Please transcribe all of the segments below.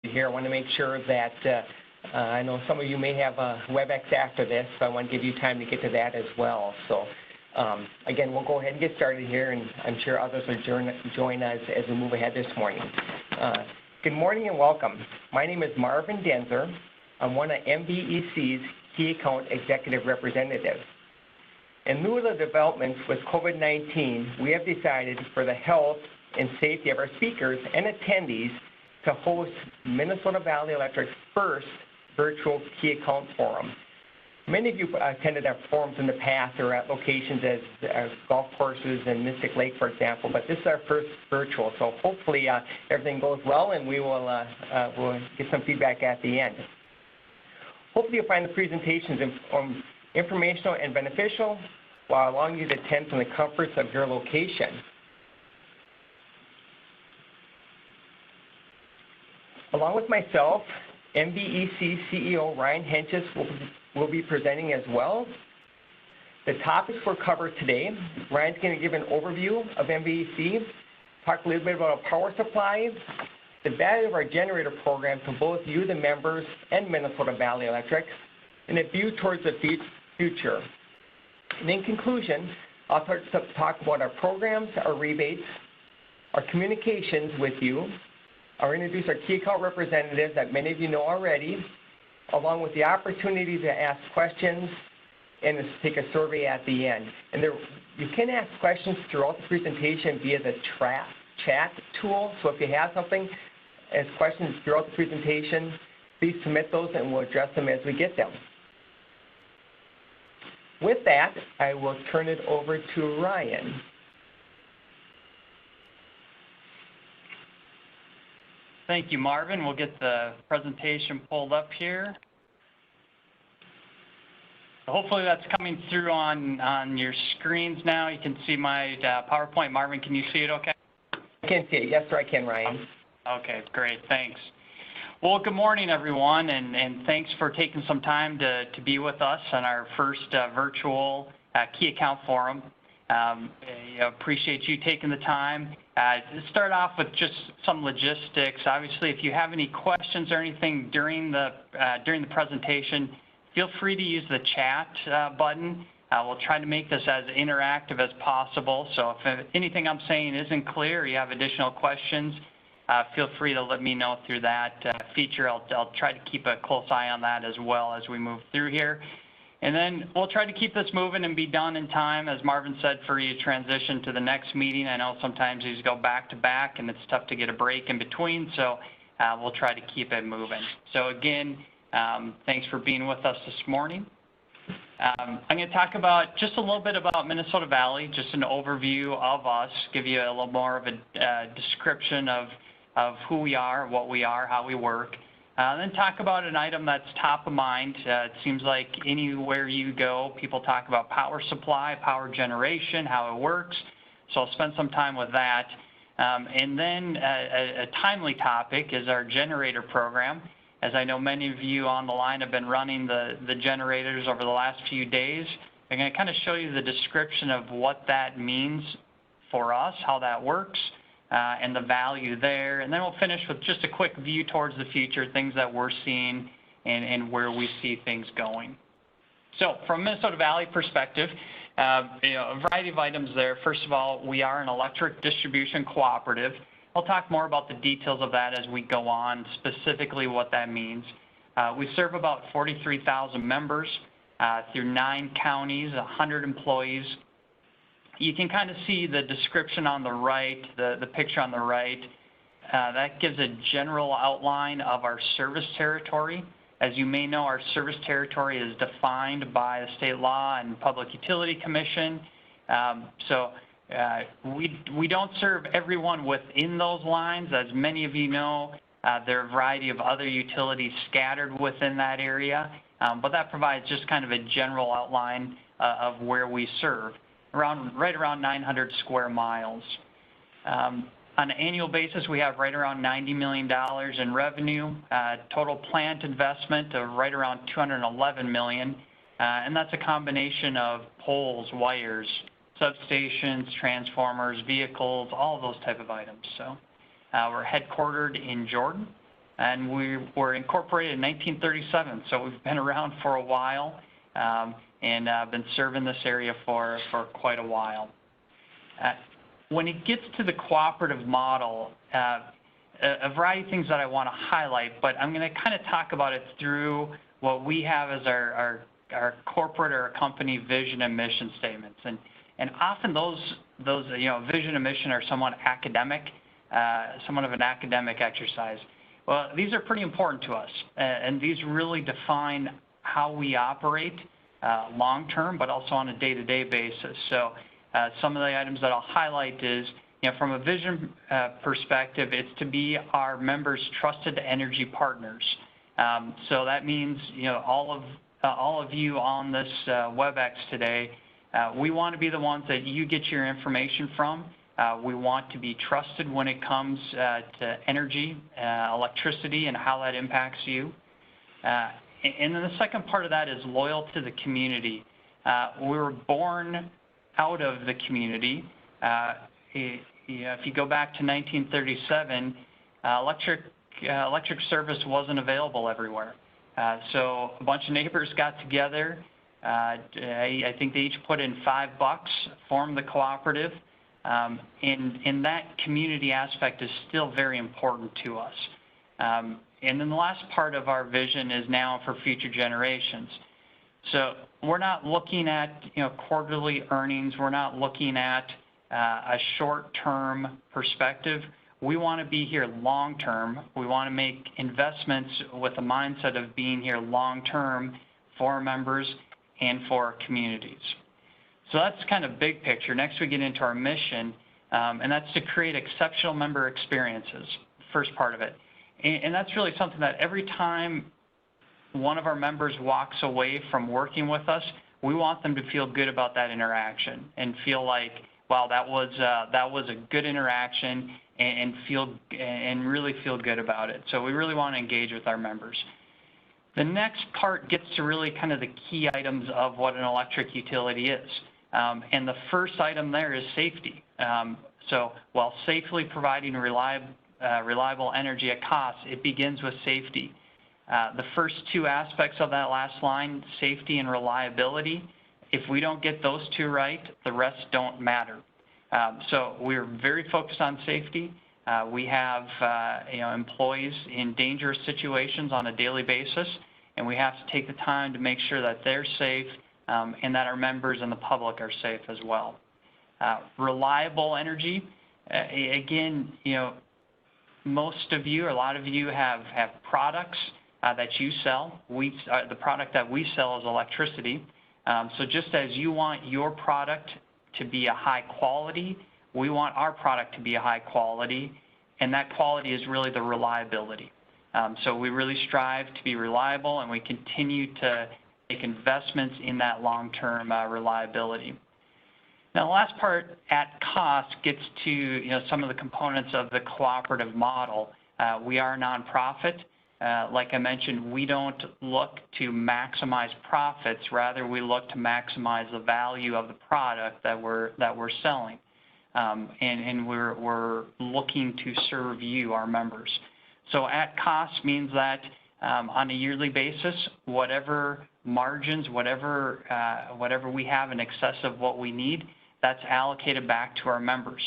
here. I want to make sure that I know some of you may have a WebEx after this, so I want to give you time to get to that as well. So again, we'll go ahead and get started here, and I'm sure others will join us as we move ahead this morning. Good morning and welcome. My name is Marvin Denzer. I'm one of MVEC's Key Account Executive Representatives. In lieu of the developments with COVID-19, we have decided for the health and safety of our speakers and attendees to host Minnesota Valley Electric's first virtual Key Account Forum. Many of you attended our forums in the past or at locations as golf courses in Mystic Lake, for example, but this is our first virtual, so hopefully everything goes well and we will we'll get some feedback at the end. Hopefully you'll find the presentations informational and beneficial while allowing you to attend from the comforts of your location. Along with myself, MVEC CEO Ryan Henches will be presenting as well. The topics we'll cover today, Ryan's going to give an overview of MVEC, talk a little bit about our power supply, the value of our generator program to both you, the members, and Minnesota Valley Electric, and a view towards the future. And in conclusion, I'll talk about our programs, our rebates, our communications with you. I'll introduce our key account representatives that many of you know already, along with the opportunity to ask questions and to take a survey at the end. And you can ask questions throughout the presentation via the chat tool. So if you have something as questions throughout the presentation, please submit those and we'll address them as we get them. With that, I will turn it over to Ryan. Thank you, Marvin. We'll get the presentation pulled up here. Hopefully that's coming through on your screens now. You can see my PowerPoint. Marvin, can you see it okay? I can see it. Yes, sir, I can, Ryan. Okay, great. Thanks. Well, good morning, everyone, and thanks for taking some time to be with us on our first virtual Key Account Forum. Appreciate you taking the time. To start off with just some logistics. Obviously, if you have any questions or anything during the presentation, feel free to use the chat button. We'll try to make this as interactive as possible. So if anything I'm saying isn't clear or you have additional questions, feel free to let me know through that feature. I'll try to keep a close eye on that as well as we move through here. And then we'll try to keep this moving and be done in time, as Marvin said, for you to transition to the next meeting. I know sometimes these go back to back and it's tough to get a break in between, so we'll try to keep it moving. So again, thanks for being with us this morning. I'm going to talk about just a little bit about Minnesota Valley, just an overview of us, give you a little more of a description of who we are, what we are, how we work. Then talk about an item that's top of mind. It seems like anywhere you go, people talk about power supply, power generation, how it works. So I'll spend some time with that. And then a timely topic is our generator program. As I know many of you on the line have been running the generators over the last few days. I'm going to kind of show you the description of what that means for us, how that works. And the value there. And then we'll finish with just a quick view towards the future, things that we're seeing and where we see things going. So from Minnesota Valley perspective, a variety of items there. First of all, we are an electric distribution cooperative. I'll talk more about the details of that as we go on, specifically what that means. We serve about 43,000 members through 9 counties, 100 employees. You can kind of see the description on the right, the picture on the right. That gives a general outline of our service territory. As you may know, our service territory is defined by the state law and Public Utility Commission. We don't serve everyone within those lines. As many of you know, there are a variety of other utilities scattered within that area, but that provides just kind of a general outline of where we serve. Right around 900 square miles. On an annual basis, we have right around $90 million in revenue, total plant investment of right around $211 million, and that's a combination of poles, wires, substations, transformers, vehicles, all of those type of items. So we're headquartered in Jordan, and we were incorporated in 1937, so we've been around for a while and been serving this area for quite a while. When it gets to the cooperative model, a variety of things that I want to highlight, but I'm going to kind of talk about it through what we have as our corporate or company vision and mission statements. And often those vision and mission are somewhat academic, somewhat of an academic exercise. Well, these are pretty important to us, and these really define how we operate long-term, but also on a day-to-day basis. So some of the items that I'll highlight is, from a vision perspective, it's to be our members' trusted energy partners. So that means, all of you on this WebEx today, we want to be the ones that you get your information from. We want to be trusted when it comes to energy, electricity, and how that impacts you. And then the second part of that is loyal to the community. We were born out of the community. If you go back to 1937, electric service wasn't available everywhere. So a bunch of neighbors got together. I think they each put in $5, formed the cooperative, and that community aspect is still very important to us. And then the last part of our vision is now for future generations. So we're not looking at quarterly earnings. We're not looking at a short-term perspective. We want to be here long-term. We want to make investments with the mindset of being here long-term for our members and for our communities. So that's kind of big picture. Next, we get into our mission, and that's to create exceptional member experiences, first part of it. And that's really something that every time one of our members walks away from working with us, we want them to feel good about that interaction and feel like, wow, that was a good interaction, and really feel good about it. So we really want to engage with our members. The next part gets to really kind of the key items of what an electric utility is. And the first item there is safety. So while safely providing reliable energy at cost, it begins with safety. The first two aspects of that last line, safety and reliability, if we don't get those two right, the rest don't matter. So we're very focused on safety. We have employees in dangerous situations on a daily basis, and we have to take the time to make sure that they're safe and that our members and the public are safe as well. Reliable energy, again, most of you, or a lot of you have products that you sell. The product that we sell is electricity. So just as you want your product to be a high quality, we want our product to be a high quality, and that quality is really the reliability. So we really strive to be reliable, and we continue to make investments in that long-term reliability. Now, the last part, at cost, gets to some of the components of the cooperative model. We are a nonprofit. Like I mentioned, we don't look to maximize profits. Rather, we look to maximize the value of the product that we're selling, and we're looking to serve you, our members. So at cost means that on a yearly basis, whatever margins, whatever we have in excess of what we need, that's allocated back to our members.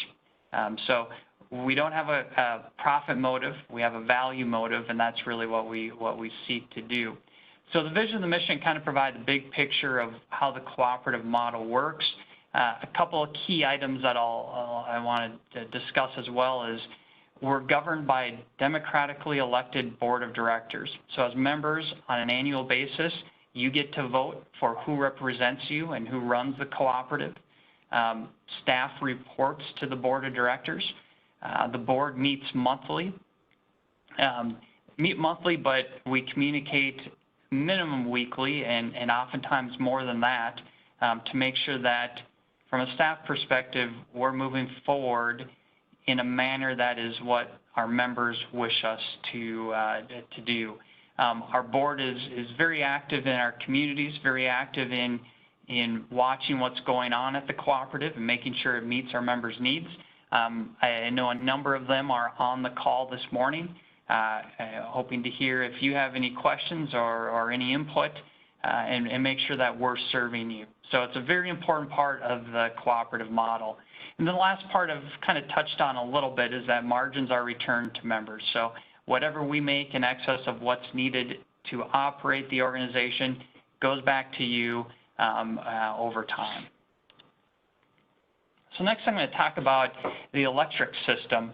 So we don't have a profit motive, we have a value motive, and that's really what we seek to do. So the vision and the mission kind of provide the big picture of how the cooperative model works. A couple of key items that I want to discuss as well is we're governed by a democratically elected board of directors. So as members on an annual basis, you get to vote for who represents you and who runs the cooperative. Staff reports to the board of directors. The board meets monthly. But we communicate minimum weekly and oftentimes more than that to make sure that from a staff perspective, we're moving forward in a manner that is what our members wish us to do. Our board is very active in our communities, very active in watching what's going on at the cooperative and making sure it meets our members' needs. I know a number of them are on the call this morning. hoping to hear if you have any questions or any input and make sure that we're serving you. So it's a very important part of the cooperative model. And the last part I've kind of touched on a little bit is that margins are returned to members. So whatever we make in excess of what's needed to operate the organization goes back to you over time. So next I'm going to talk about the electric system.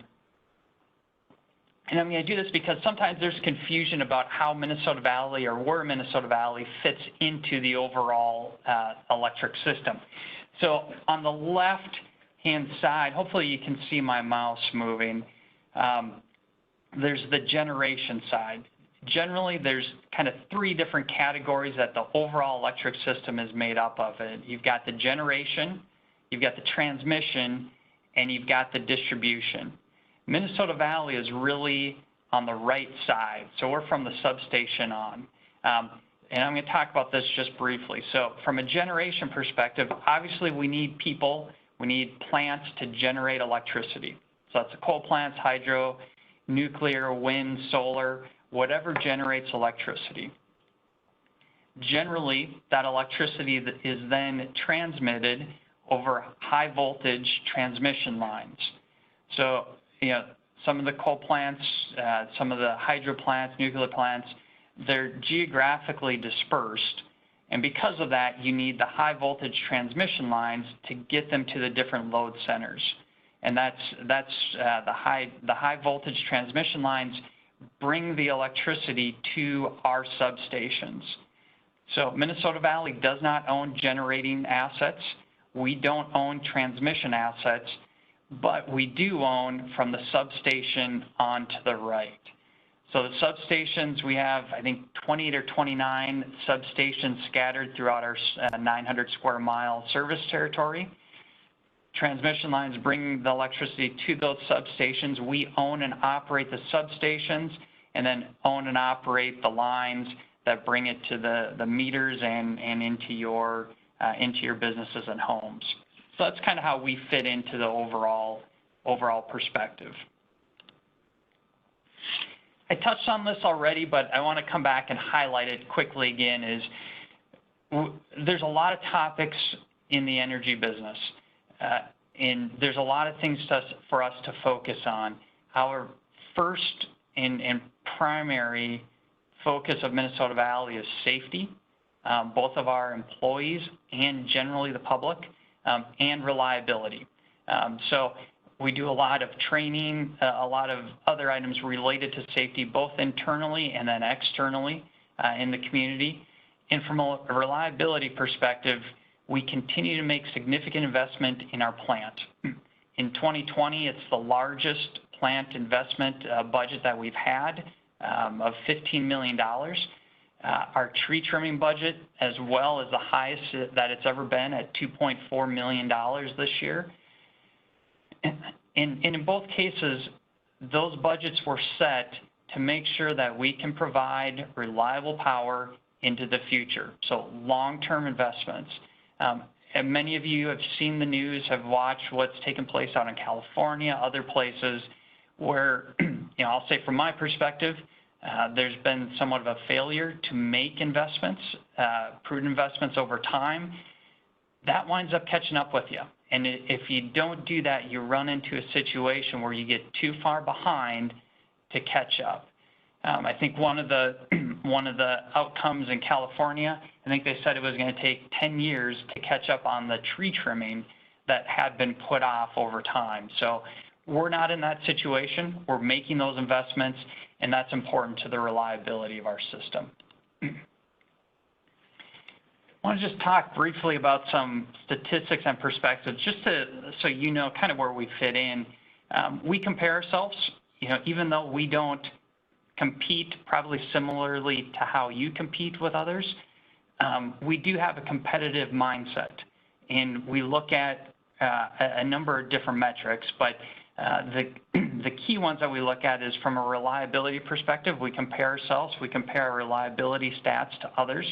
And I'm going to do this because sometimes there's confusion about how Minnesota Valley or where Minnesota Valley fits into the overall electric system. So on the left-hand side, hopefully you can see my mouse moving, there's the generation side. Generally, there's kind of three different categories that the overall electric system is made up of. You've got the generation, you've got the transmission, and you've got the distribution. Minnesota Valley is really on the right side, so we're from the substation on. And I'm going to talk about this just briefly. So from a generation perspective, obviously we need people, we need plants to generate electricity. So that's the coal plants, hydro, nuclear, wind, solar, whatever generates electricity. Generally, that electricity is then transmitted over high voltage transmission lines. So, you know, some of the coal plants, some of the hydro plants, nuclear plants, they're geographically dispersed. And because of that, you need the high voltage transmission lines to get them to the different load centers. And that's the high voltage transmission lines bring the electricity to our substations. So Minnesota Valley does not own generating assets. We don't own transmission assets, but we do own from the substation on to the right. So the substations, we have, I think, 28 or 29 substations scattered throughout our 900 square mile service territory. Transmission lines bring the electricity to those substations. We own and operate the substations and then own and operate the lines that bring it to the meters and into your businesses and homes. So that's kind of how we fit into the overall perspective. I touched on this already, but I want to come back and highlight it quickly again, is there's a lot of topics in the energy business. And there's a lot of things for us to focus on. Our first and primary focus of Minnesota Valley is safety, both of our employees and generally the public, and reliability. So we do a lot of training, a lot of other items related to safety, both internally and then externally in the community. And from a reliability perspective, we continue to make significant investment in our plant. In 2020, it's the largest plant investment budget that we've had of $15 million. Our tree trimming budget as well is the highest that it's ever been at $2.4 million this year. And in both cases, those budgets were set to make sure that we can provide reliable power into the future, so long-term investments. And many of you have seen the news, have watched what's taken place out in California, other places where, I'll say from my perspective, there's been somewhat of a failure to make investments, prudent investments over time. That winds up catching up with you. And if you don't do that, you run into a situation where you get too far behind to catch up. I think one of the outcomes in California, I think they said it was going to take 10 years to catch up on the tree trimming that had been put off over time. So we're not in that situation. We're making those investments, and that's important to the reliability of our system. I want to just talk briefly about some statistics and perspectives, just so you know kind of where we fit in. We compare ourselves, even though we don't compete probably similarly to how you compete with others, we do have a competitive mindset, and we look at a number of different metrics, but the key ones that we look at is from a reliability perspective. We compare ourselves, we compare our reliability stats to others,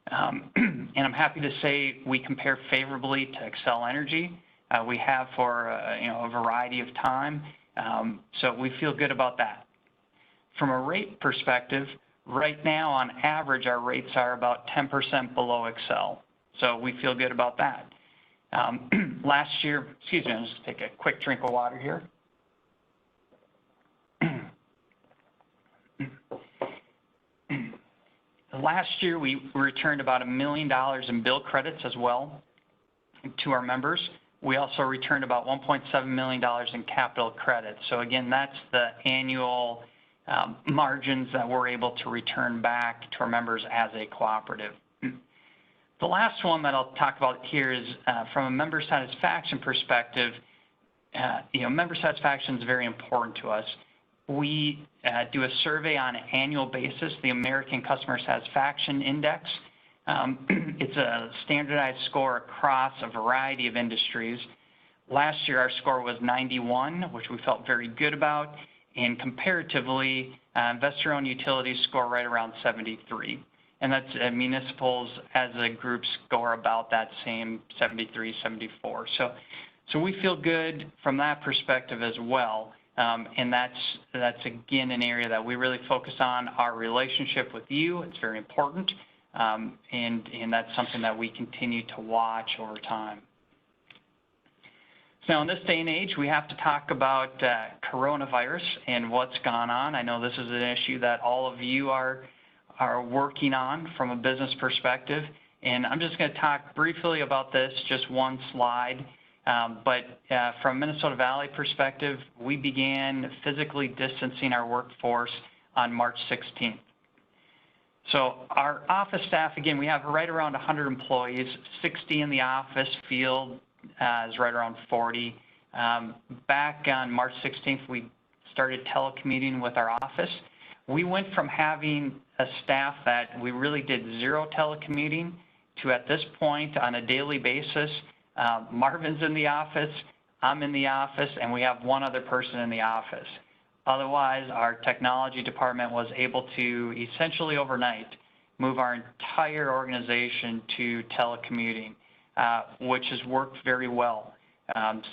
and I'm happy to say we compare favorably to Xcel Energy. We have for a variety of time, so we feel good about that. From a rate perspective, right now on average our rates are about 10% below Excel. So we feel good about that. Last year, excuse me, I'll just take a quick drink of water here. Last year, we returned about $1 million in bill credits as well to our members. We also returned about $1.7 million in capital credits. So again, that's the annual margins that we're able to return back to our members as a cooperative. The last one that I'll talk about here is from a member satisfaction perspective. Member satisfaction is very important to us. We do a survey on an annual basis, the American Customer Satisfaction Index. It's a standardized score across a variety of industries. Last year, our score was 91, which we felt very good about, and comparatively, investor-owned utilities score right around 73. And that's municipals as a group score about that same 73, 74. So we feel good from that perspective as well. And that's again an area that we really focus on, our relationship with you. It's very important, and that's something that we continue to watch over time. So in this day and age, we have to talk about coronavirus and what's gone on. I know this is an issue that all of you are working on from a business perspective, and I'm just going to talk briefly about this, just one slide. But from Minnesota Valley perspective, we began physically distancing our workforce on March 16th. So our office staff, again, we have right around 100 employees, 60 in the office, field is right around 40. Back on March 16th, we started telecommuting with our office. We went from having a staff that we really did zero telecommuting to, at this point, on a daily basis, Marvin's in the office, I'm in the office, and we have one other person in the office. Otherwise, our technology department was able to essentially overnight move our entire organization to telecommuting, which has worked very well.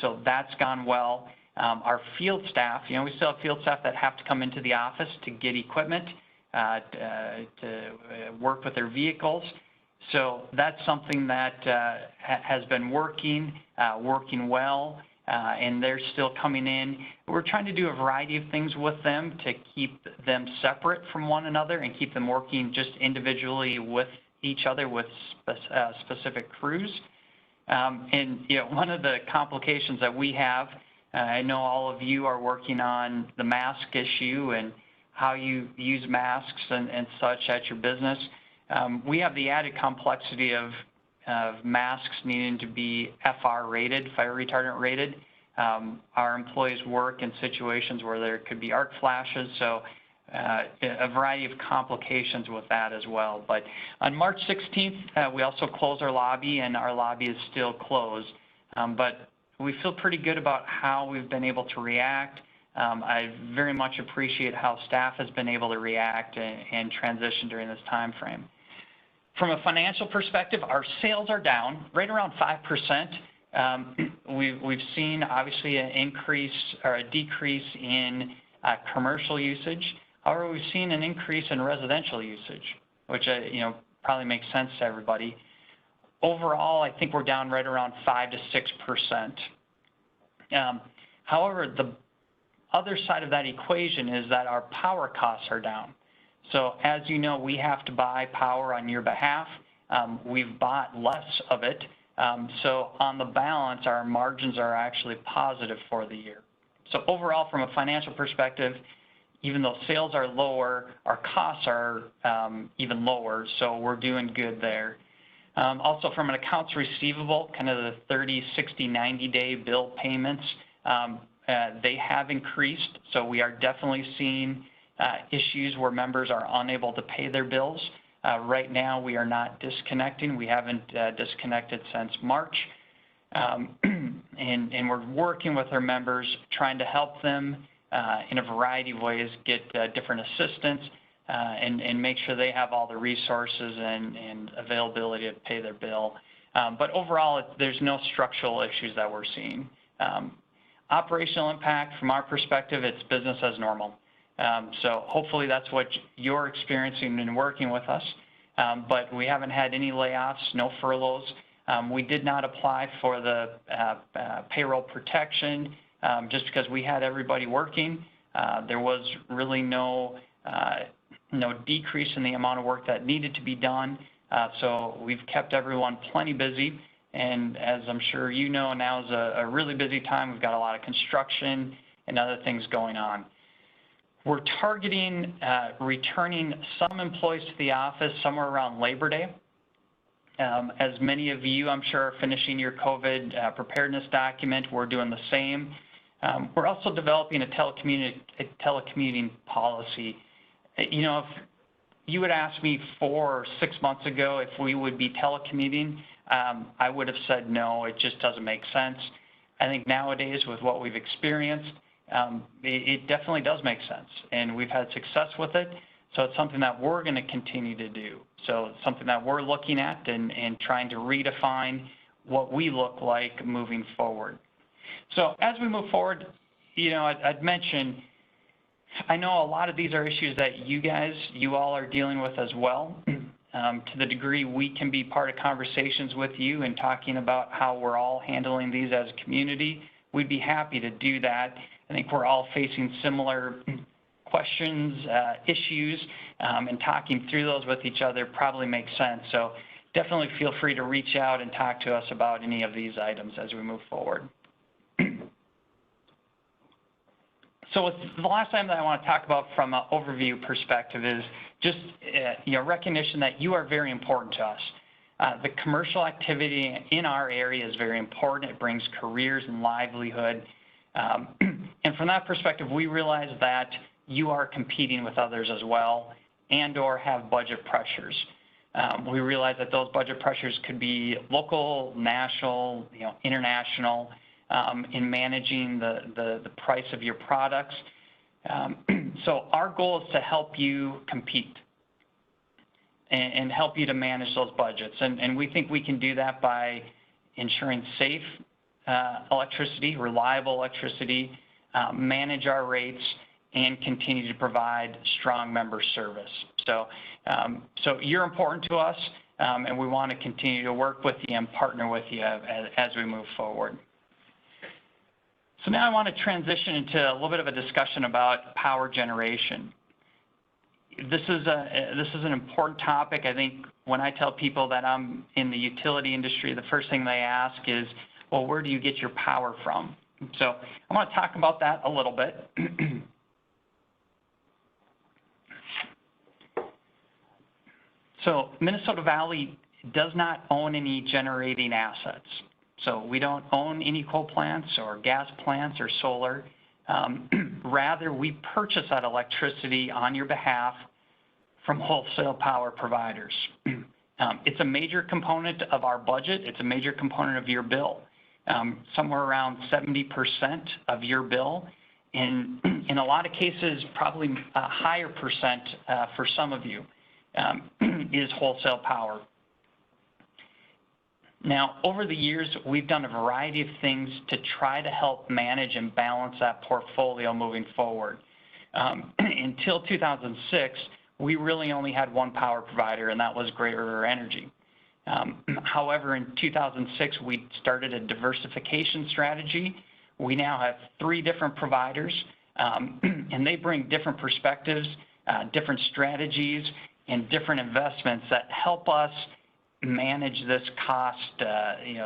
So that's gone well. Our field staff, we still have field staff that have to come into the office to get equipment, to work with their vehicles. So that's something that has been working well, and they're still coming in. We're trying to do a variety of things with them to keep them separate from one another and keep them working just individually with each other with specific crews. And one of the complications that we have, I know all of you are working on the mask issue and how you use masks and such at your business. We have the added complexity of masks needing to be FR rated, fire retardant rated. Our employees work in situations where there could be arc flashes, so a variety of complications with that as well. But on March 16th, we also closed our lobby, and our lobby is still closed. But we feel pretty good about how we've been able to react. I very much appreciate how staff has been able to react and transition during this time frame. From a financial perspective, our sales are down right around 5%. We've seen obviously an increase or a decrease in commercial usage. However, we've seen an increase in residential usage, which probably makes sense to everybody. Overall, I think we're down right around 5 to 6%. However, the other side of that equation is that our power costs are down. So as you know, we have to buy power on your behalf. We've bought less of it. So on the balance, our margins are actually positive for the year. So overall, from a financial perspective, even though sales are lower, our costs are even lower. So we're doing good there. Also from an accounts receivable, kind of the 30, 60, 90-day bill payments, they have increased. So we are definitely seeing issues where members are unable to pay their bills. Right now, we are not disconnecting. We haven't disconnected since March. And we're working with our members, trying to help them in a variety of ways, get different assistance and make sure they have all the resources and availability to pay their bill. But overall, there's no structural issues that we're seeing. Operational impact, from our perspective, it's business as normal. So hopefully that's what you're experiencing in working with us. But we haven't had any layoffs, no furloughs. We did not apply for the payroll protection just because we had everybody working. There was really no decrease in the amount of work that needed to be done. So we've kept everyone plenty busy. And as I'm sure you know, now is a really busy time. We've got a lot of construction and other things going on. We're targeting returning some employees to the office somewhere around Labor Day. As many of you, I'm sure, are finishing your COVID preparedness document. We're doing the same. We're also developing a telecommuting policy. You know, if you would ask me 4 or 6 months ago if we would be telecommuting, I would have said no, it just doesn't make sense. I think nowadays with what we've experienced, it definitely does make sense, and we've had success with it. So it's something that we're going to continue to do. So it's something that we're looking at and trying to redefine what we look like moving forward. So as we move forward, you know, I'd mention, I know a lot of these are issues that you all are dealing with as well. To the degree we can be part of conversations with you and talking about how we're all handling these as a community, we'd be happy to do that. I think we're all facing similar questions, issues, and talking through those with each other probably makes sense. So definitely feel free to reach out and talk to us about any of these items as we move forward. So the last item that I want to talk about from an overview perspective is just recognition that you are very important to us. The commercial activity in our area is very important. It brings careers and livelihood. And from that perspective, we realize that you are competing with others as well and or have budget pressures. We realize that those budget pressures could be local, national, international, in managing the price of your products. So our goal is to help you compete and help you to manage those budgets. And we think we can do that by ensuring safe electricity, reliable electricity, manage our rates, and continue to provide strong member service. So, so you're important to us, and we want to continue to work with you and partner with you as we move forward. So now I want to transition into a little bit of a discussion about power generation. This is an important topic. I think when I tell people that I'm in the utility industry, the first thing they ask is, well, where do you get your power from? So I want to talk about that a little bit. So Minnesota Valley does not own any generating assets. So we don't own any coal plants or gas plants or solar. Rather, we purchase that electricity on your behalf from wholesale power providers. It's a major component of our budget. It's a major component of your bill. Somewhere around 70% of your bill. In a lot of cases, probably a higher percent for some of you, is wholesale power. Now, over the years, we've done a variety of things to try to help manage and balance that portfolio moving forward. Until 2006, we really only had one power provider, and that was Great River Energy. However, in 2006, we started a diversification strategy. We now have 3 different providers, and they bring different perspectives, different strategies, and different investments that help us manage this cost,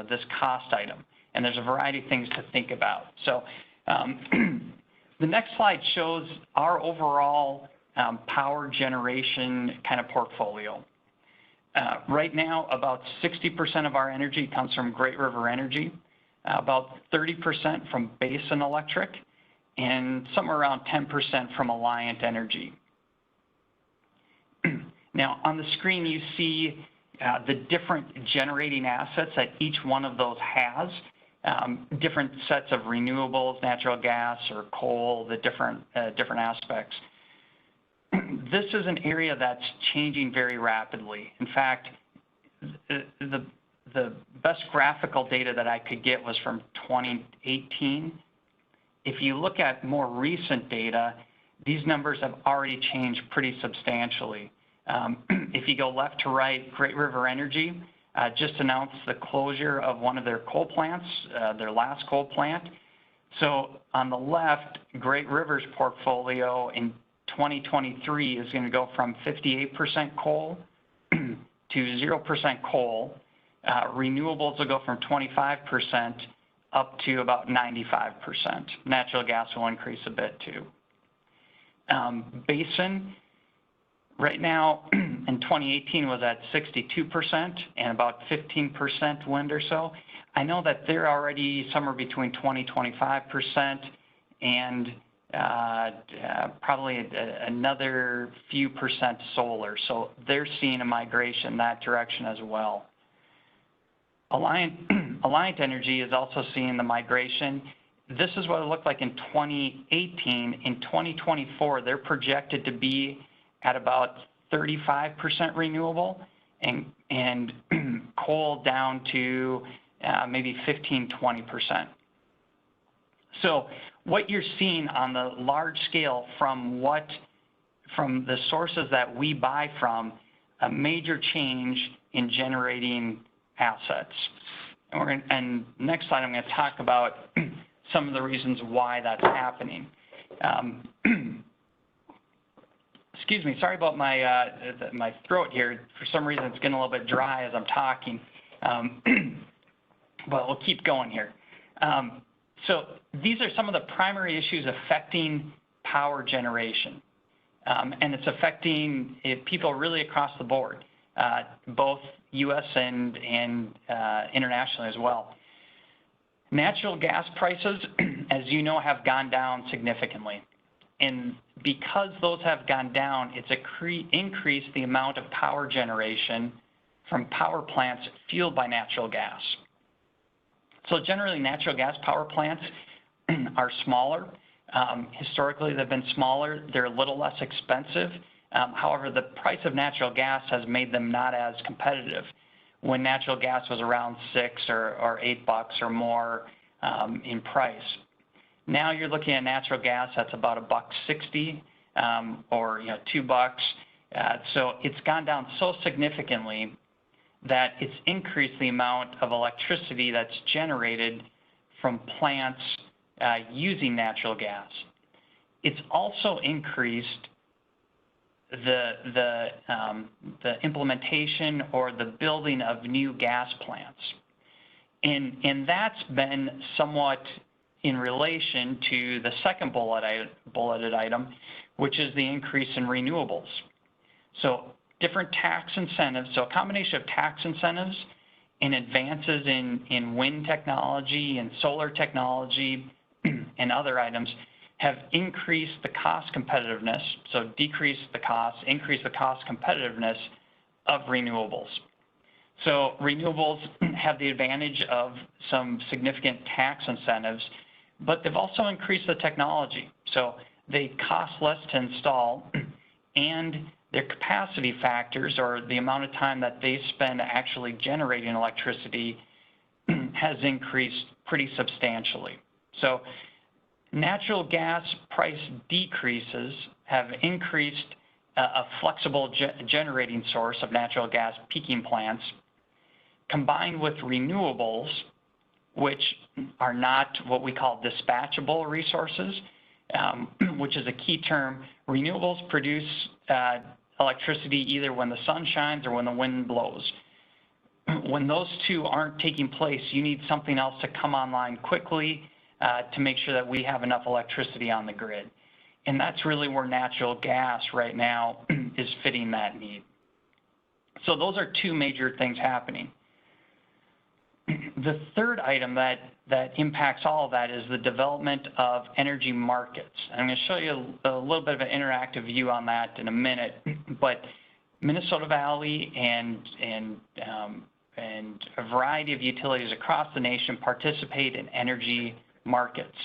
this cost item. And there's a variety of things to think about. So the next slide shows our overall power generation kind of portfolio. Right now, about 60% of our energy comes from Great River Energy, about 30% from Basin Electric, and somewhere around 10% from Alliant Energy. Now, on the screen, you see the different generating assets that each one of those has, different sets of renewables, natural gas or coal, the different aspects. This is an area that's changing very rapidly. In fact, the best graphical data that I could get was from 2018. If you look at more recent data, these numbers have already changed pretty substantially. If you go left to right, Great River Energy just announced the closure of one of their coal plants, their last coal plant. So on the left, Great River's portfolio in 2023 is going to go from 58% coal to 0% coal. Renewables will go from 25% up to about 95%. Natural gas will increase a bit too. Basin, right now in 2018 was at 62% and about 15% wind or so. I know that they're already somewhere between 20–25% and probably another few percent solar. So they're seeing a migration that direction as well. Alliant Energy is also seeing the migration. This is what it looked like in 2018. In 2024, they're projected to be at about 35% renewable and coal down to maybe 15–20%. So what you're seeing on the large scale from the sources that we buy from, a major change in generating assets. And next slide, I'm going to talk about some of the reasons why that's happening. Excuse me, sorry about my throat here. For some reason, it's getting a little bit dry as I'm talking. But we'll keep going here. So these are some of the primary issues affecting power generation. And it's affecting people really across the board, both U.S. and internationally as well. Natural gas prices, as you know, have gone down significantly. And because those have gone down, it's increased the amount of power generation from power plants fueled by natural gas. So generally, natural gas power plants are smaller. Historically, they've been smaller. They're a little less expensive. However, the price of natural gas has made them not as competitive. When natural gas was around $6 or $8 or more in price. Now you're looking at natural gas that's about $1.60 or $2. So it's gone down so significantly that it's increased the amount of electricity that's generated from plants using natural gas. It's also increased the implementation or the building of new gas plants. And that's been somewhat in relation to the second bulleted item, which is the increase in renewables. So different tax incentives, so a combination of tax incentives and advances in wind technology and solar technology and other items have increased the cost competitiveness, so decreased the cost, increased the cost competitiveness of renewables. So renewables have the advantage of some significant tax incentives, but they've also increased the technology. So they cost less to install, and their capacity factors, or the amount of time that they spend actually generating electricity, has increased pretty substantially. So natural gas price decreases have increased a flexible generating source of natural gas peaking plants, combined with renewables, which are not what we call dispatchable resources, which is a key term. Renewables produce electricity either when the sun shines or when the wind blows. When those two aren't taking place, you need something else to come online quickly to make sure that we have enough electricity on the grid. And that's really where natural gas right now is fitting that need. So those are two major things happening. The third item that impacts all of that is the development of energy markets. I'm going to show you a little bit of an interactive view on that in a minute, but Minnesota Valley and a variety of utilities across the nation participate in energy markets.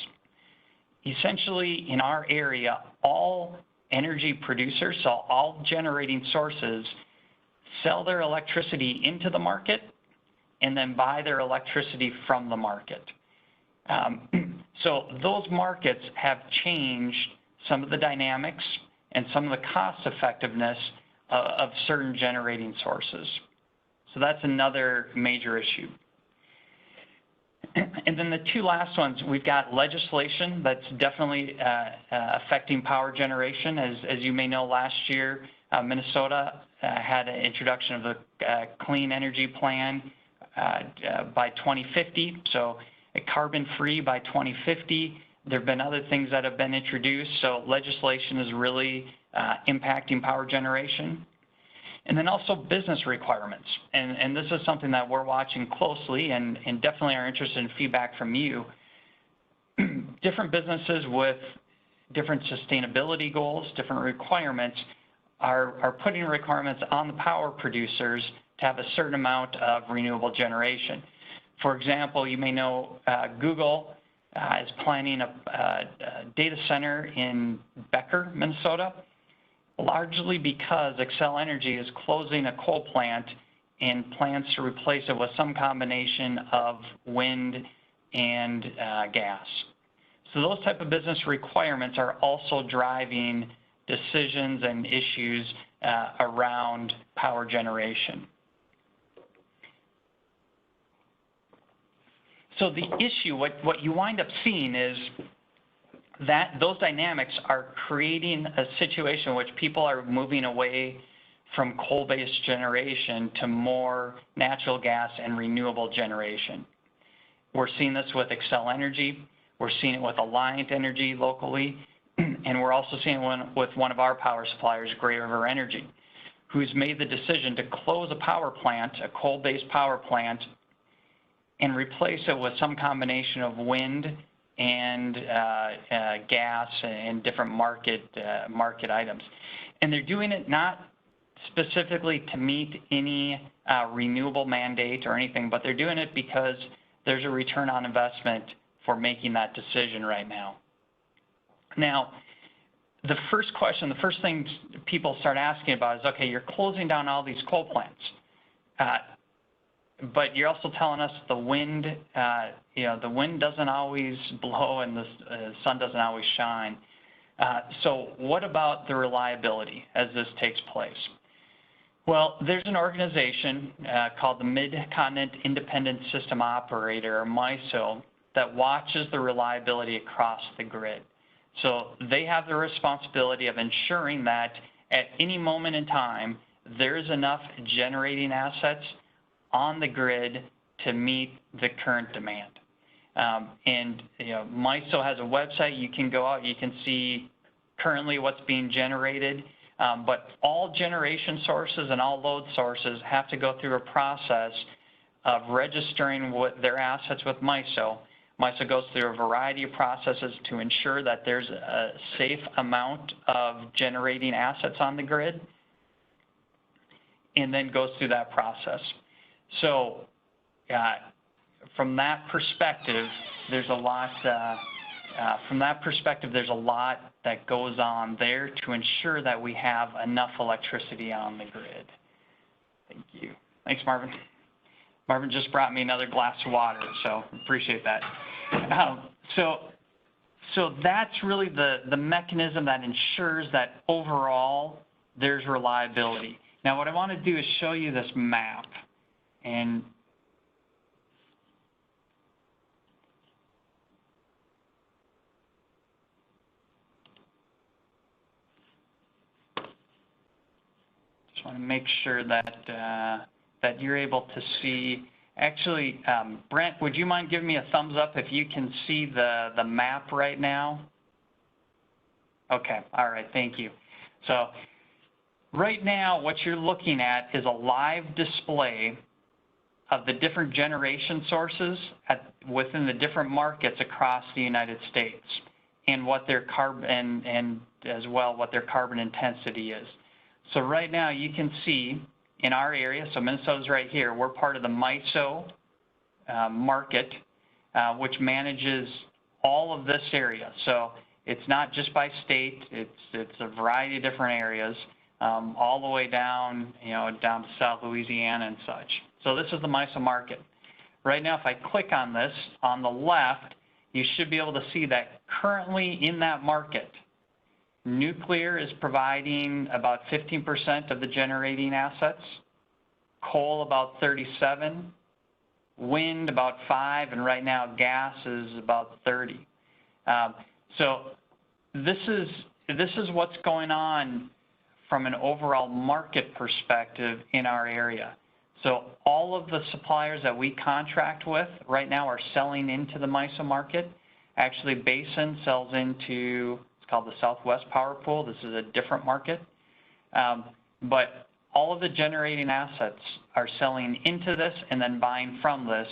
Essentially, in our area, all energy producers, so all generating sources, sell their electricity into the market and then buy their electricity from the market. So those markets have changed some of the dynamics, and some of the cost effectiveness of certain generating sources. So that's another major issue. And then the two last ones, we've got legislation that's definitely affecting power generation. As you may know, last year, Minnesota had an introduction of the Clean Energy Plan by 2050, so carbon-free by 2050. There have been other things that have been introduced, so legislation is really impacting power generation. And then also business requirements. And this is something that we're watching closely and definitely are interested in feedback from you. Different businesses with different sustainability goals, different requirements, are putting requirements on the power producers to have a certain amount of renewable generation. For example, you may know Google is planning a data center in Becker, Minnesota, largely because Xcel Energy is closing a coal plant and plans to replace it with some combination of wind and gas. So those type of business requirements are also driving decisions and issues around power generation. So the issue, what you wind up seeing is that those dynamics are creating a situation in which people are moving away from coal-based generation to more natural gas and renewable generation. We're seeing this with Xcel Energy. We're seeing it with Alliant Energy locally. And we're also seeing it with one of our power suppliers, Gray River Energy, who's made the decision to close a power plant, a coal-based power plant, and replace it with some combination of wind and gas and different market items. And they're doing it not specifically to meet any renewable mandate or anything, but they're doing it because there's a return on investment for making that decision right now. Now, the first question, the first thing people start asking about is, okay, you're closing down all these coal plants, but you're also telling us the wind, the wind doesn't always blow and the sun doesn't always shine. So what about the reliability as this takes place? Well, there's an organization called the Mid-Continent Independent System Operator, or MISO, that watches the reliability across the grid. So they have the responsibility of ensuring that at any moment in time, there's enough generating assets on the grid to meet the current demand. And MISO has a website. You can go out, you can see currently what's being generated, but all generation sources and all load sources have to go through a process of registering their assets with MISO. MISO goes through a variety of processes to ensure that there's a safe amount of generating assets on the grid, and then goes through that process. So from that perspective, there's a lot. There's a lot that goes on there to ensure that we have enough electricity on the grid. Thank you. Thanks, Marvin. Marvin just brought me another glass of water, so appreciate that. So that's really the mechanism that ensures that overall there's reliability. Now, what I want to do is show you this map. And just want to make sure that that you're able to see. Actually, Brent, would you mind giving me a thumbs up if you can see the map right now? Okay, all right, thank you. So right now, what you're looking at is a live display of the different generation sources within the different markets across the United States, and what their carbon and as well what their carbon intensity is. So right now you can see in our area, so Minnesota's right here, we're part of the MISO market, which manages all of this area. So it's not just by state, it's a variety of different areas, all the way down, down to South Louisiana and such. So this is the MISO market. Right now, if I click on this, on the left, you should be able to see that currently in that market, Nuclear is providing about 15% of the generating assets, coal about 37, wind about 5, and right now gas is about 30. So this is what's going on from an overall market perspective in our area. So all of the suppliers that we contract with right now are selling into the MISO market. Actually, Basin sells into, it's called the Southwest Power Pool. This is a different market. But all of the generating assets are selling into this and then buying from this,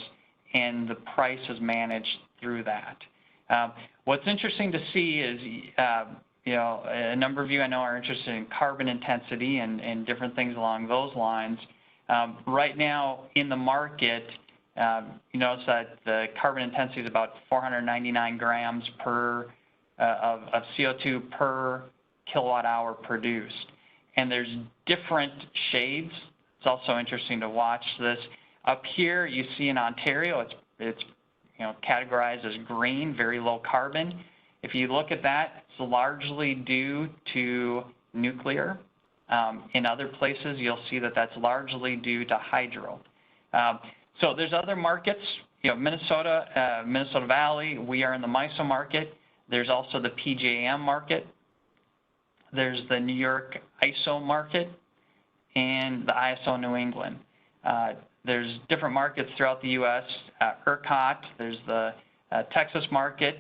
and the price is managed through that. What's interesting to see is, you know, a number of you I know are interested in carbon intensity and different things along those lines. Right now in the market, you notice that the carbon intensity is about 499 grams per of CO2 per kilowatt hour produced. And there's different shades. It's also interesting to watch this. Up here, you see in Ontario, it's you know, categorized as green, very low carbon. If you look at that, it's largely due to nuclear. In other places, you'll see that that's largely due to hydro. So there's other markets, you know, Minnesota, Minnesota Valley, we are in the MISO market. There's also the PJM market. There's the New York ISO market and the ISO New England. There's different markets throughout the U.S. ERCOT, there's the Texas market,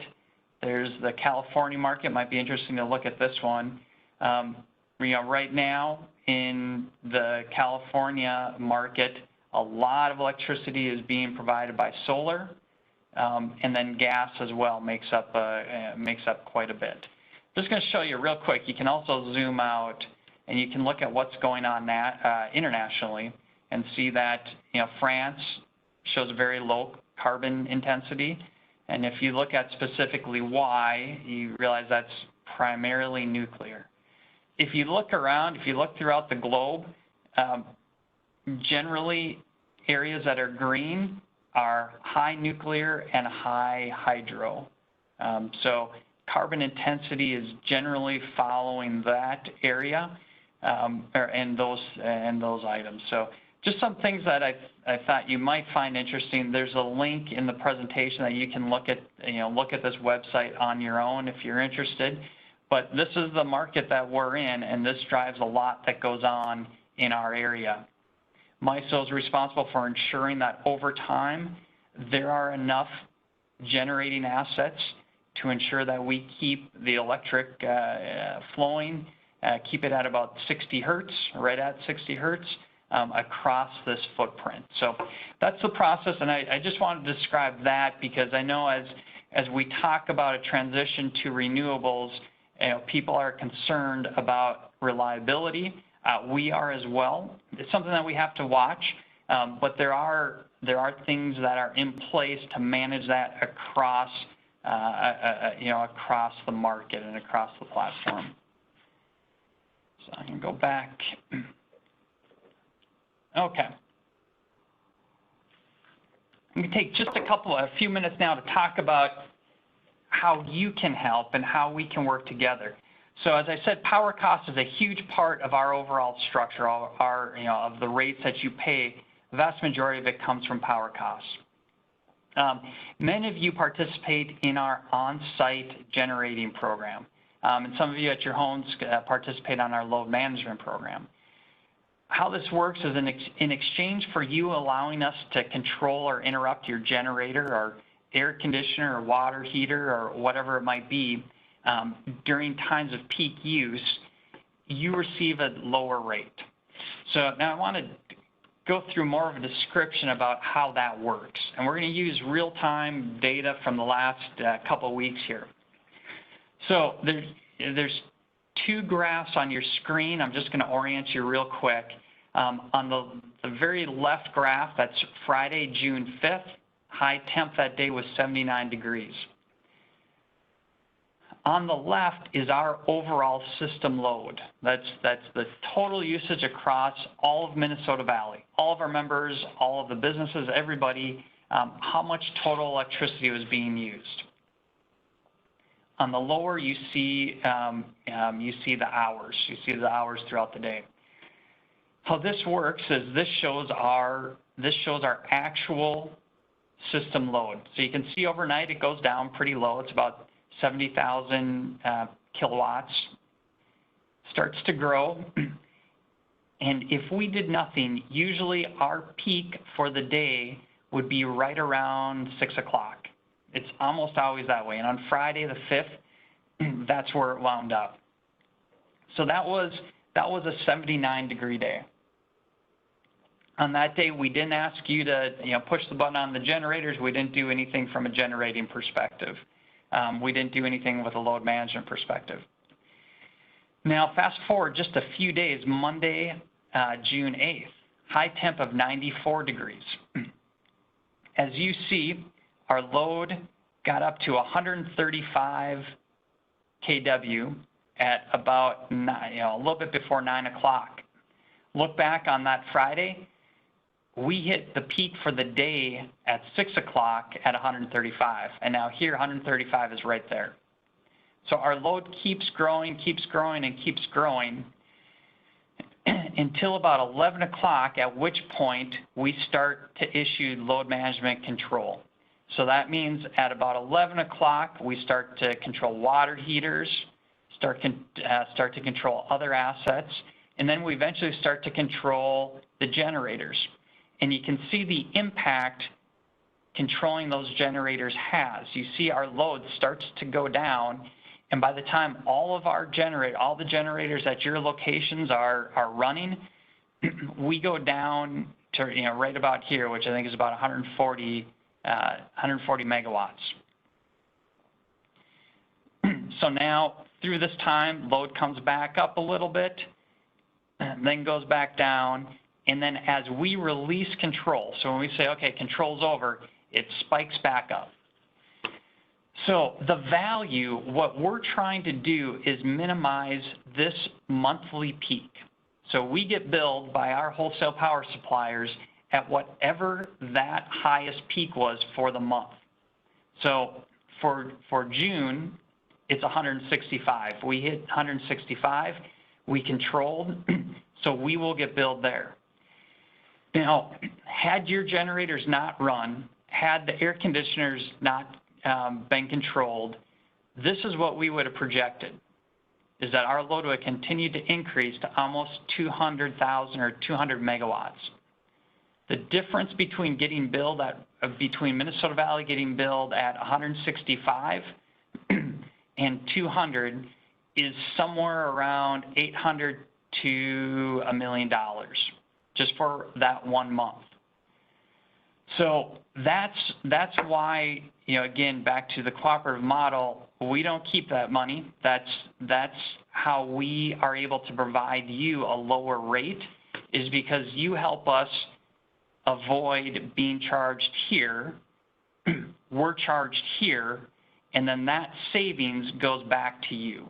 there's the California market. Might be interesting to look at this one. You know, right now in the California market, a lot of electricity is being provided by solar, and then gas as well makes up quite a bit. Just going to show you real quick. You can also zoom out and you can look at what's going on internationally and see that, you know, France shows a very low carbon intensity. And if you look at specifically why, you realize that's primarily nuclear. If you look around, if you look throughout the globe, generally areas that are green are high nuclear and high hydro. So carbon intensity is generally following that area and those items. So just some things that I thought you might find interesting. There's a link in the presentation that you can look at this website on your own if you're interested. But this is the market that we're in, and this drives a lot that goes on in our area. MISO is responsible for ensuring that over time there are enough generating assets to ensure that we keep the electric flowing, keep it at about 60 hertz, right at 60 hertz across this footprint. So that's the process, and I just wanted to describe that because I know as we talk about a transition to renewables, you know, people are concerned about reliability. We are as well. It's something that we have to watch, but there are things that are in place to manage that across across the market and across the platform. So I can go back. Okay. I'm going to take just a few minutes now to talk about how you can help and how we can work together. So as I said, power cost is a huge part of our overall structure, of the rates that you pay. The vast majority of it comes from power costs. Many of you participate in our on-site generating program, and some of you at your homes participate on our load management program. How this works is in exchange for you allowing us to control or interrupt your generator or air conditioner or water heater or whatever it might be during times of peak use, you receive a lower rate. So now I want to go through more of a description about how that works. And we're going to use real-time data from the last couple of weeks here. So there's two graphs on your screen. I'm just going to orient you real quick. On the very left graph, that's Friday, June 5th. High temp that day was 79 degrees. On the left is our overall system load. That's the total usage across all of Minnesota Valley, all of our members, all of the businesses, everybody, how much total electricity was being used. On the lower, you see the hours. You see the hours throughout the day. How this works is this shows our actual system load. So you can see overnight it goes down pretty low. It's about 70,000 kilowatts. Starts to grow. And if we did nothing, usually our peak for the day would be right around 6 o'clock. It's almost always that way. And on Friday the 5th, that's where it wound up. So that was a 79-degree day. On that day, we didn't ask you to push the button on the generators. We didn't do anything from a generating perspective. We didn't do anything with a load management perspective. Now, fast forward just a few days, Monday, June 8th, high temp of 94 degrees. As you see, our load got up to 135 kW at about a little bit before 9 o'clock. Look back on that Friday, we hit the peak for the day at 6 o'clock at 135, and now here 135 is right there. So our load keeps growing, and keeps growing until about 11 o'clock, at which point we start to issue load management control. So that means at about 11 o'clock, we start to control water heaters, start to control other assets, and then we eventually start to control the generators. And you can see the impact controlling those generators has. You see our load starts to go down, and by the time all the generators at your locations are running, we go down to right about here, which I think is about 140 megawatts. So now through this time, load comes back up a little bit, then goes back down, and then as we release control, so when we say, okay, control's over, it spikes back up. So the value, what we're trying to do is minimize this monthly peak. So we get billed by our wholesale power suppliers at whatever that highest peak was for the month. So for June, it's 165. We hit 165, we controlled, so we will get billed there. Now, had your generators not run, had the air conditioners not been controlled, this is what we would have projected, is that our load would continue to increase to almost 200,000 or 200 megawatts. The difference between getting billed between Minnesota Valley getting billed at 165 and 200 is somewhere around $800 to $1 million just for that 1 month. So that's why, again, back to the cooperative model, we don't keep that money. That's how we are able to provide you a lower rate, is because you help us avoid being charged here. We're charged here, and then that savings goes back to you.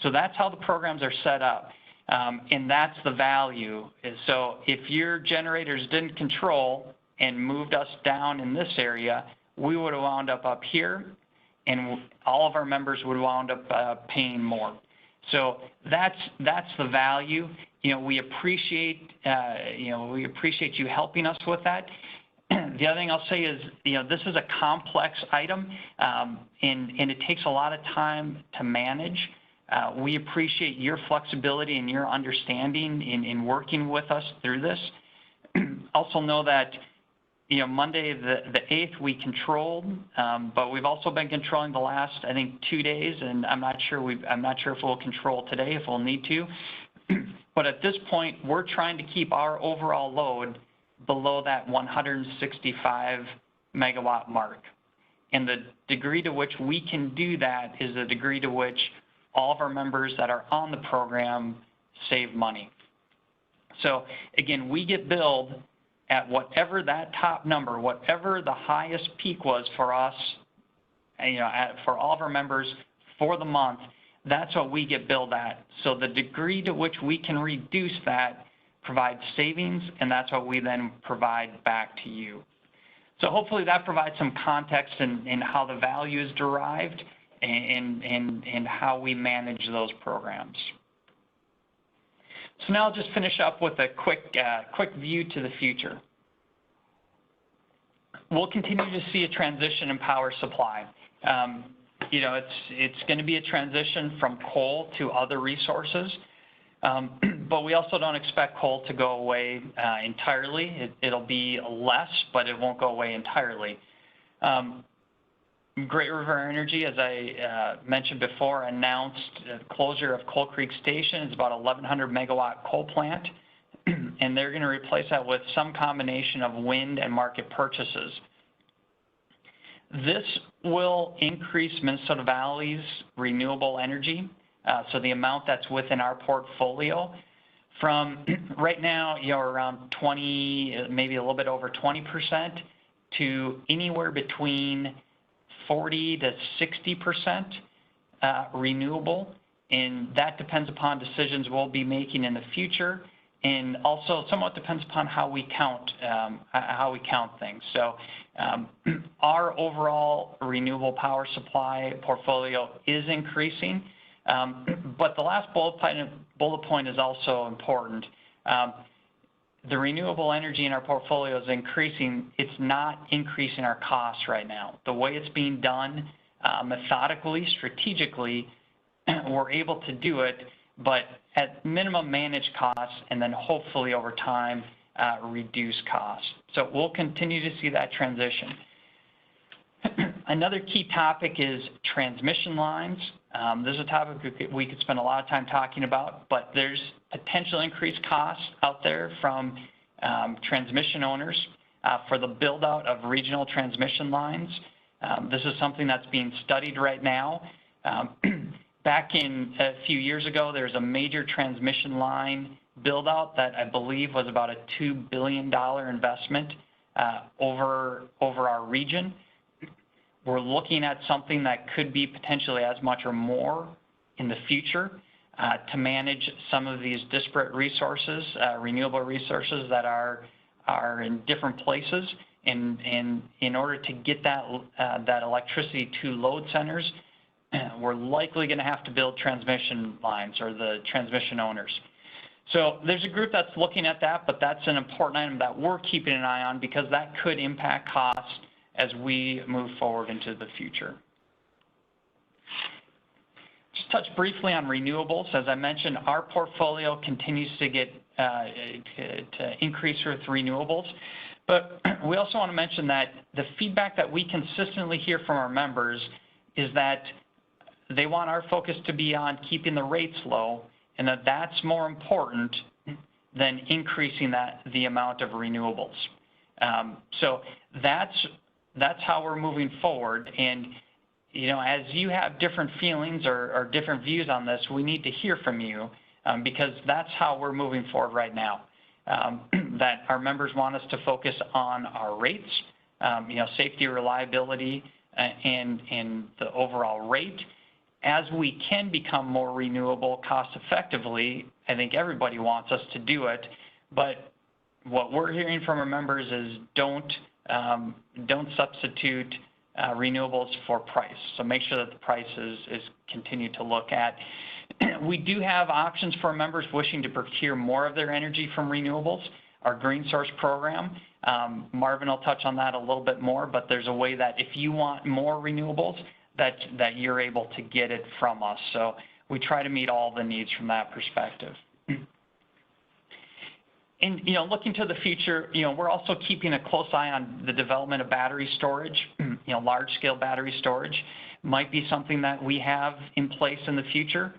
So that's how the programs are set up, and that's the value. So if your generators didn't control and moved us down in this area, we would have wound up here, and all of our members would wound up paying more. So that's the value. We appreciate you helping us with that. The other thing I'll say is, this is a complex item, and it takes a lot of time to manage. We appreciate your flexibility and your understanding in working with us through this. Also know that Monday the 8th we controlled, but we've also been controlling the last, I think, 2 days, and I'm not sure if we'll control today, if we'll need to. But at this point, we're trying to keep our overall load below that 165 megawatt mark. And the degree to which we can do that is the degree to which all of our members that are on the program save money. So again, we get billed at whatever that top number, whatever the highest peak was for us, for all of our members for the month, that's what we get billed at. So the degree to which we can reduce that provides savings, and that's what we then provide back to you. So hopefully that provides some context in how the value is derived. and how we manage those programs. So now I'll just finish up with a quick view to the future. We'll continue to see a transition in power supply. It's going to be a transition from coal to other resources, but we also don't expect coal to go away entirely. It'll be less, but it won't go away entirely. Great River Energy, as I mentioned before, announced the closure of Coal Creek Station. It's about a 1,100 megawatt coal plant, and they're going to replace that with some combination of wind and market purchases. This will increase Minnesota Valley's renewable energy, so the amount that's within our portfolio, from right now, around 20, maybe a little bit over 20%, to anywhere between 40 to 60% renewable, and that depends upon decisions we'll be making in the future, and also somewhat depends upon how we count things. So our overall renewable power supply portfolio is increasing, but the last bullet point is also important. The renewable energy in our portfolio is increasing. It's not increasing our costs right now. The way it's being done methodically, strategically, we're able to do it, but at minimum manage costs, and then hopefully over time reduce costs. So we'll continue to see that transition. Another key topic is transmission lines. This is a topic we could spend a lot of time talking about, but there's potential increased costs out there from transmission owners for the build out of regional transmission lines. This is something that's being studied right now. Back in a few years ago, there was a major transmission line build out that I believe was about a $2 billion investment over our region. We're looking at something that could be potentially as much or more in the future to manage some of these disparate resources, renewable resources that are in different places. And in order to get that electricity to load centers, we're likely going to have to build transmission lines, or the transmission owners. So there's a group that's looking at that, but that's an important item that we're keeping an eye on, because that could impact costs as we move forward into the future. Just touch briefly on renewables. As I mentioned, our portfolio continues to get to increase with renewables, but we also want to mention that the feedback that we consistently hear from our members is that they want our focus to be on keeping the rates low, and that's more important than increasing the amount of renewables. So that's how we're moving forward. And as you have different feelings or different views on this, we need to hear from you, because that's how we're moving forward right now. That our members want us to focus on our rates, safety, reliability, and the overall rate. As we can become more renewable cost effectively, I think everybody wants us to do it, but what we're hearing from our members is don't substitute renewables for price. So make sure that the price is continued to look at. We do have options for members wishing to procure more of their energy from renewables. Our Green Source program, Marvin will touch on that a little bit more, but there's a way that if you want more renewables, that you're able to get it from us. So we try to meet all the needs from that perspective. And looking to the future, we're also keeping a close eye on the development of battery storage. Large-scale battery storage might be something that we have in place in the future.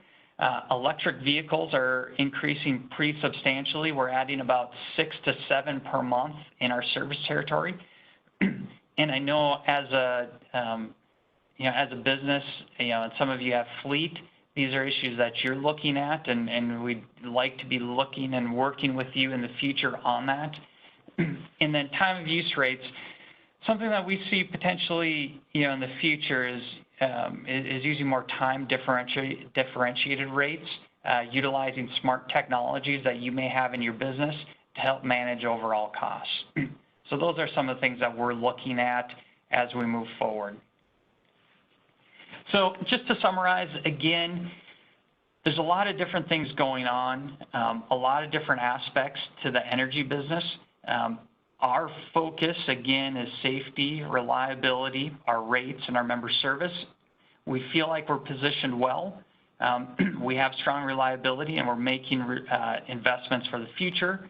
Electric vehicles are increasing pretty substantially. We're adding about 6 to 7 per month in our service territory. And I know as a business, and some of you have fleet, these are issues that you're looking at, and we'd like to be looking and working with you in the future on that. And then time of use rates, something that we see potentially, in the future is using more time differentiated rates, utilizing smart technologies that you may have in your business to help manage overall costs. So those are some of the things that we're looking at as we move forward. So just to summarize, again, there's a lot of different things going on, a lot of different aspects to the energy business. Our focus, again, is safety, reliability, our rates, and our member service. We feel like we're positioned well. We have strong reliability, and we're making investments for the future.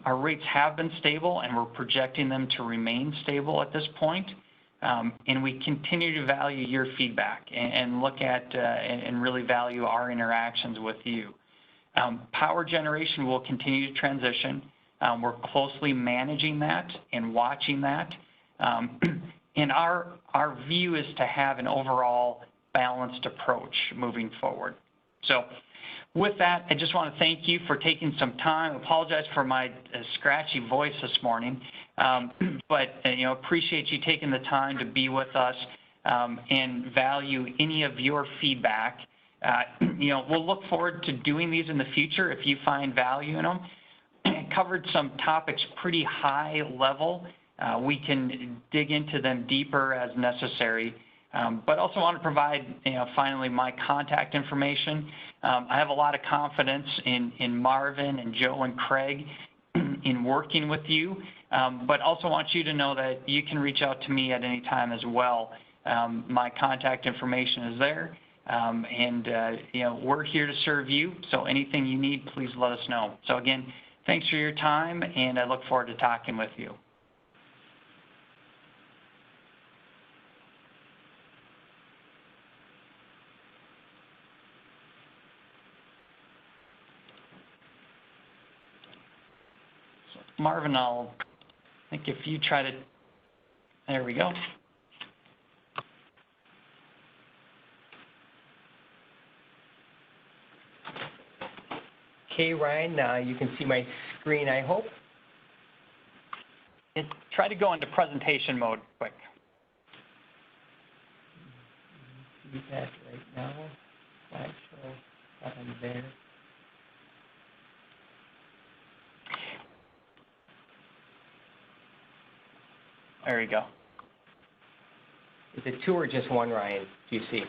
Our rates have been stable, and we're projecting them to remain stable at this point. And we continue to value your feedback and look at and really value our interactions with you. Power generation will continue to transition. We're closely managing that and watching that. And our view is to have an overall balanced approach moving forward. So with that, I just want to thank you for taking some time. Apologize for my scratchy voice this morning, but appreciate you taking the time to be with us and value any of your feedback. We'll look forward to doing these in the future if you find value in them. Covered some topics pretty high level. We can dig into them deeper as necessary. But also want to provide, finally, my contact information. I have a lot of confidence in Marvin and Joe and Craig in working with you, but also want you to know that you can reach out to me at any time as well. My contact information is there, and we're here to serve you. So anything you need, please let us know. So again, thanks for your time, and I look forward to talking with you. Marvin, I think if you try to, there we go. Okay, Ryan, you can see my screen, I hope. Try to go into presentation mode quick. Do that right now. Slideshow button there. There you go. Is it two or just one, Ryan? Do you see?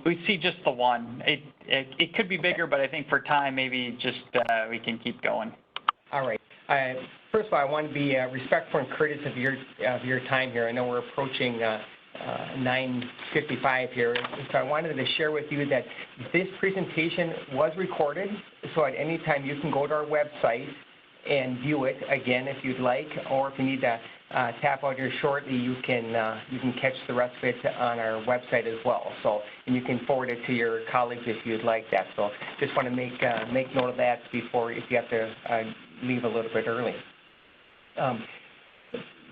We see just the one. It could be bigger, but I think for time, maybe just we can keep going. All right. First of all, I want to be respectful and courteous of your time here. I know we're approaching 9:55 here, so I wanted to share with you that this presentation was recorded. So at any time, you can go to our website and view it again if you'd like, or if you need to tap out here shortly, you can catch the rest of it on our website as well. So, and you can forward it to your colleagues if you'd like that. So, just want to make note of that before, if you have to leave a little bit early.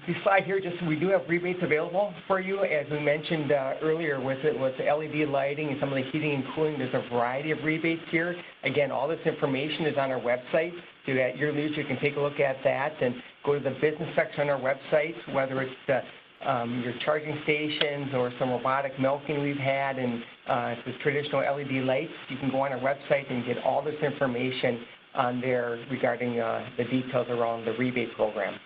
The slide here, we do have rebates available for you, as we mentioned earlier with LED lighting and some of the heating and cooling. There's a variety of rebates here. Again, all this information is on our website, so at your leisure you can take a look at that and go to the business section on our website, whether it's your charging stations or some robotic milking we've had and the traditional LED lights. You can go on our website and get all this information on there regarding the details around the rebate program.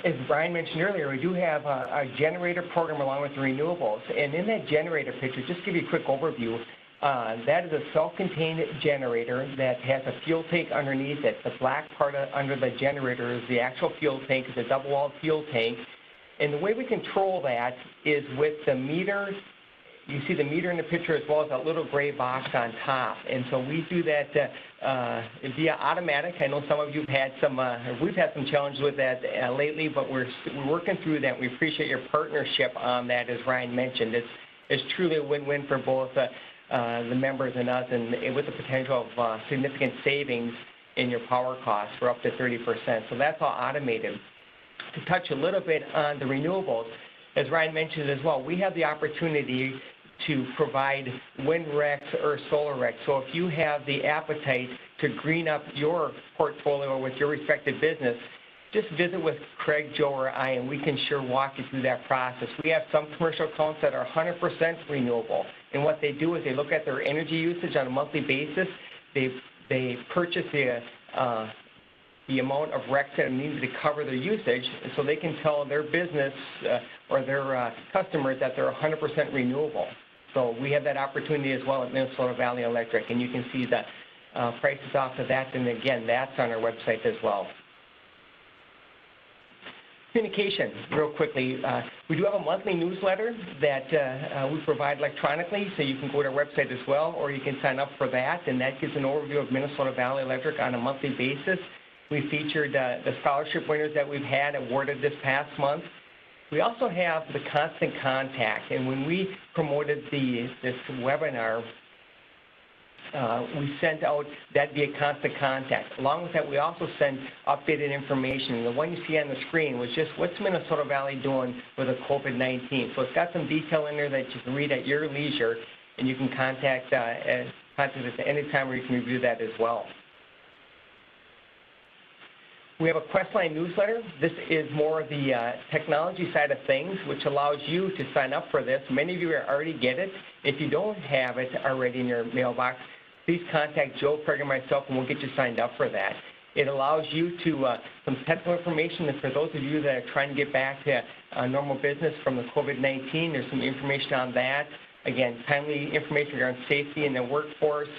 As Brian mentioned earlier, we do have a generator program along with the renewables. And in that generator picture, just to give you a quick overview, that is a self-contained generator that has a fuel tank underneath it. The black part under the generator is the actual fuel tank. It's a double-walled fuel tank. And the way we control that is with the meter. You see the meter in the picture as well as that little gray box on top. And so we do that via automatic. I know some of you have had we've had some challenges with that lately, but we're working through that. We appreciate your partnership on that, as Ryan mentioned. It's truly a win-win for both the members and us, and with the potential of significant savings in your power costs for up to 30%. So that's all automated. To touch a little bit on the renewables, as Ryan mentioned as well, we have the opportunity to provide wind RECs or solar RECs. So if you have the appetite to green up your portfolio with your respective business, just visit with Craig, Joe, or I, and we can sure walk you through that process. We have some commercial accounts that are 100% renewable. And what they do is they look at their energy usage on a monthly basis. They purchase the the amount of RECs that are needed to cover their usage, so they can tell their business or their customers that they're 100% renewable. So we have that opportunity as well at Minnesota Valley Electric, and you can see the prices off of that, and again, that's on our website as well. Communication, real quickly. We do have a monthly newsletter that we provide electronically, so you can go to our website as well, or you can sign up for that, and that gives an overview of Minnesota Valley Electric on a monthly basis. We featured the scholarship winners that we've had awarded this past month. We also have the Constant Contact, and when we promoted this webinar, we sent out that via Constant Contact. Along with that, we also sent updated information. The one you see on the screen was just what's Minnesota Valley doing with the COVID-19. So it's got some detail in there that you can read at your leisure, and you can contact us at any time where you can review that as well. We have a Questline newsletter. This is more of the technology side of things, which allows you to sign up for this. Many of you already get it. If you don't have it already in your mailbox, please contact Joe, Craig, and myself, and we'll get you signed up for that. It allows you to, some technical information, and for those of you that are trying to get back to normal business from the COVID-19, there's some information on that. Again, timely information regarding safety in the workforce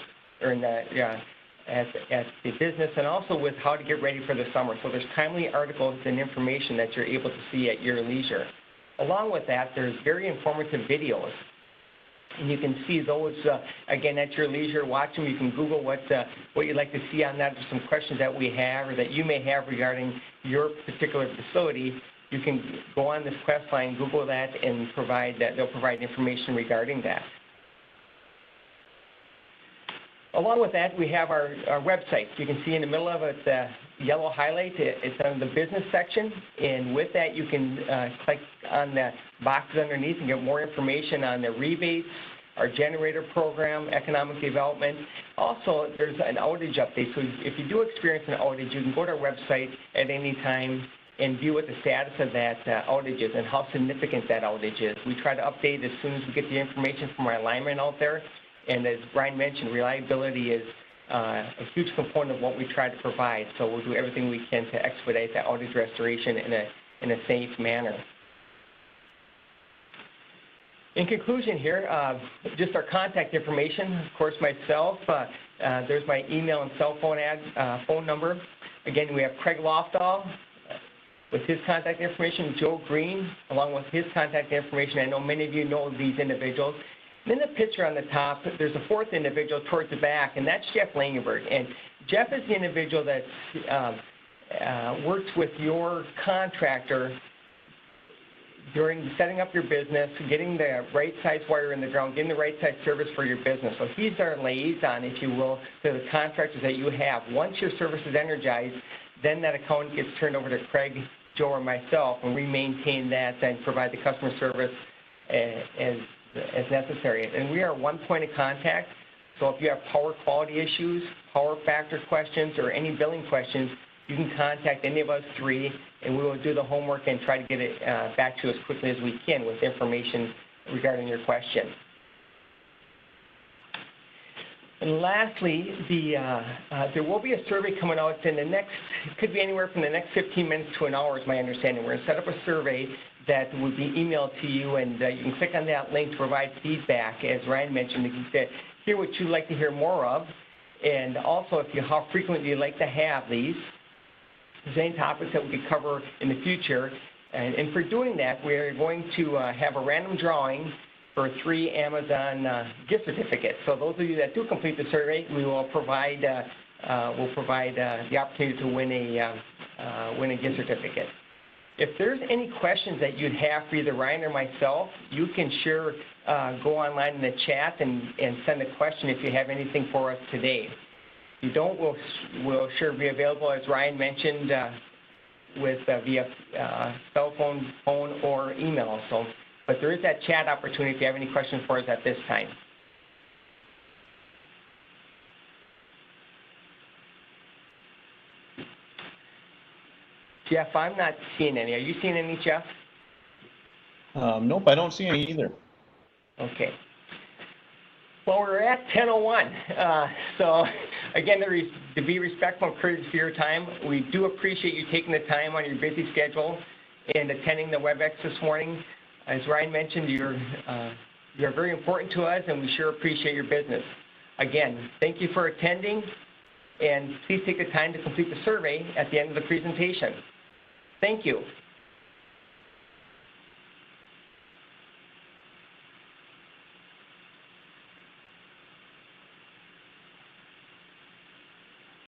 or in the at the business, and also with how to get ready for the summer. So there's timely articles and information that you're able to see at your leisure. Along with that, there's very informative videos. And you can see those, again, at your leisure. Watch them. You can Google what you'd like to see on that. There's some questions that we have or that you may have regarding your particular facility. You can go on this Questline, Google that, and provide that. They'll provide information regarding that. Along with that, we have our website. You can see in the middle of it the yellow highlight. It's on the business section, and with that you can click on the boxes underneath and get more information on the rebates, our generator program, economic development. Also, there's an outage update. So if you do experience an outage, you can go to our website at any time and view what the status of that outage is and how significant that outage is. We try to update as soon as we get the information from our linemen out there. And as Brian mentioned, reliability is a huge component of what we try to provide. So we'll do everything we can to expedite that outage restoration in a safe manner. In conclusion here, just our contact information. Of course, myself, there's my email and cell phone phone number. Again, we have Craig Lofdahl with his contact information, Joe Green, along with his contact information. I know many of you know these individuals. And in the picture on the top, there's a fourth individual towards the back, and that's Jeff Langenberg. And Jeff is the individual that works with your contractor during setting up your business, getting the right size wire in the ground, getting the right size service for your business. So he's our liaison, if you will, to the contractors that you have. Once your service is energized, then that account gets turned over to Craig, Joe, or myself, and we maintain that and provide the customer service as necessary. And we are one point of contact. So if you have power quality issues, power factor questions, or any billing questions, you can contact any of us three, and we will do the homework and try to get it back to you as quickly as we can with information regarding your question. And lastly, there will be a survey coming out in the next, it could be anywhere from the next 15 minutes to an hour is my understanding. We're going to set up a survey that will be emailed to you, and you can click on that link to provide feedback. As Ryan mentioned, you can hear what you'd like to hear more of, and also how frequently you'd like to have these. If there's any topics that we could cover in the future. And for doing that, we're going to have a random drawing for 3 Amazon gift certificates. So those of you that do complete the survey, we will provide the opportunity to win a gift certificate. If there's any questions that you'd have for either Ryan or myself, you can sure go online in the chat and send a question if you have anything for us today. If you don't, we'll sure be available, as Ryan mentioned, via cell phone, or email. So, but there is that chat opportunity if you have any questions for us at this time. Jeff, I'm not seeing any. Are you seeing any, Jeff? Nope, I don't see any either. Okay. Well, we're at 10:01. So again, to be respectful and courteous for your time, we do appreciate you taking the time on your busy schedule and attending the WebEx this morning. As Ryan mentioned, you're very important to us, and we sure appreciate your business. Again, thank you for attending, and please take the time to complete the survey at the end of the presentation. Thank you.